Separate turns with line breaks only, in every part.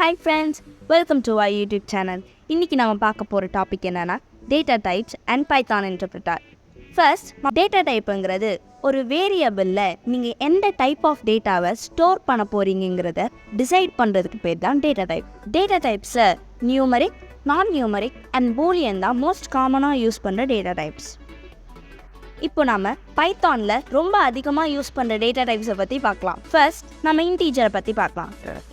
Hi friends, welcome to our YouTube channel. இன்னைக்கு நாம பார்க்க போற டாபிக் என்னன்னா data types and Python interpreter. First, data typeங்கிறது ஒரு வேரியபிள்ல நீங்க எந்த டைப் ஆஃப் டேட்டாவை ஸ்டோர் பண்ண போறீங்கங்கறத டிசைட் பண்றதுக்கு பேர் தான் data type. Data typesல numeric, non-numeric and boolean தான் மோஸ்ட் காமனா யூஸ் பண்ற data types. இப்போ நாம பைத்தான்ல ரொம்ப அதிகமா யூஸ் பண்ற டேட்டா டைப்ஸை பத்தி பார்க்கலாம். ஃபர்ஸ்ட் நம்ம இன்டீஜரை பத்தி பார்க்கலாம்.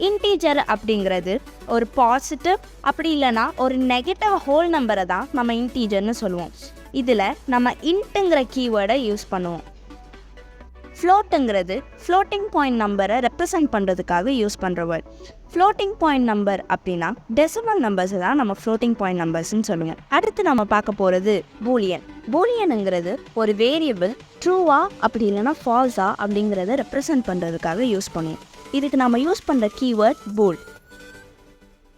இன்டீஜர் அப்படிங்கிறது ஒரு பாசிட்டிவ் அப்படி இல்லைன்னா ஒரு நெகட்டிவ் ஹோல் நம்பரை தான் நம்ம இன்டீஜர்னு சொல்லுவோம். இதுல நம்ம இன்ட்டுங்கிற கீவேர்டை யூஸ் பண்ணுவோம். ஃப்ளோட்டுங்கிறது ஃப்ளோட்டிங் பாயிண்ட் நம்பரை ரெப்ரசன்ட் பண்ணுறதுக்காக யூஸ் பண்ணுற வேர்ட். ஃப்ளோட்டிங் பாயிண்ட் நம்பர் அப்படின்னா டெசிமல் நம்பர்ஸை தான் நம்ம ஃப்ளோட்டிங் பாயிண்ட் நம்பர்ஸ்ன்னு சொல்லுவோம். அடுத்து நம்ம பார்க்க போகிறது பூலியன். பூலியனுங்கிறது ஒரு வேரியபிள் ட்ரூவா அப்படி இல்லைன்னா ஃபால்ஸா அப்படிங்கிறத ரெப்ரசன்ட் பண்ணுறதுக்காக யூஸ் பண்ணுவோம். இதுக்கு நம்ம யூஸ் பண்ணுற கீவேர்ட் பூல்.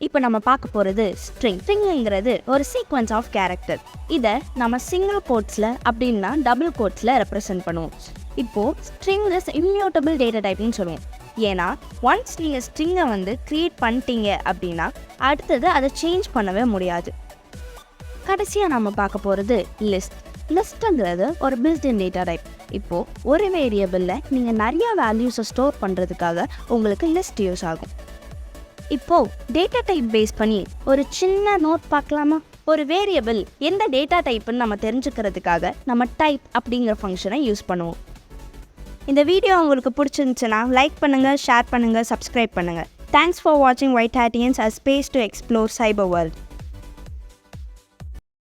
இப்போ நம்ம பார்க்க போகிறது ஸ்ட்ரிங். ஸ்ட்ரிங்கிறது ஒரு சீக்வன்ஸ் ஆஃப் கேரக்டர். இதை நம்ம சிங்கிள் கோட்ஸில் அப்படின்னா டபுள் கோட்ஸில் ரெப்ரசன்ட் பண்ணுவோம். இப்போது ஸ்ட்ரிங் இஸ் இம்யூட்டபிள் டேட்டா டைப்னு சொல்லுவோம். ஏன்னா ஒன்ஸ் நீங்கள் ஸ்ட்ரிங்கை க்ரியேட் பண்ணிட்டீங்க அப்படின்னா அடுத்தது அதை சேஞ்ச் பண்ணவே முடியாது. கடைசியாக நம்ம பார்க்க போகிறது லிஸ்ட். லிஸ்ட்டுங்கிறது ஒரு பில்ட்-இன் டேட்டா டைப். இப்போது ஒரு வேரியபிளில் நீங்கள் நிறையா வேல்யூஸை ஸ்டோர் பண்ணுறதுக்காக உங்களுக்கு லிஸ்ட் யூஸ் ஆகும். இப்போது டேட்டா டைப் பேஸ் பண்ணி ஒரு சின்ன நோட் பார்க்கலாமா? ஒரு வேரியபிள் எந்த டேட்டா டைப்புன்னு நம்ம தெரிஞ்சுக்கிறதுக்காக நம்ம டைப் அப்படிங்கிற ஃபங்க்ஷனை யூஸ் பண்ணுவோம். இந்த வீடியோ உங்களுக்கு பிடிச்சிருந்துச்சுன்னா லைக் பண்ணுங்கள், ஷேர் பண்ணுங்கள், சப்ஸ்கிரைப் பண்ணுங்கள். தேங்க்ஸ் ஃபார் வாட்சிங் Whitehatians, a space to explore cyber world.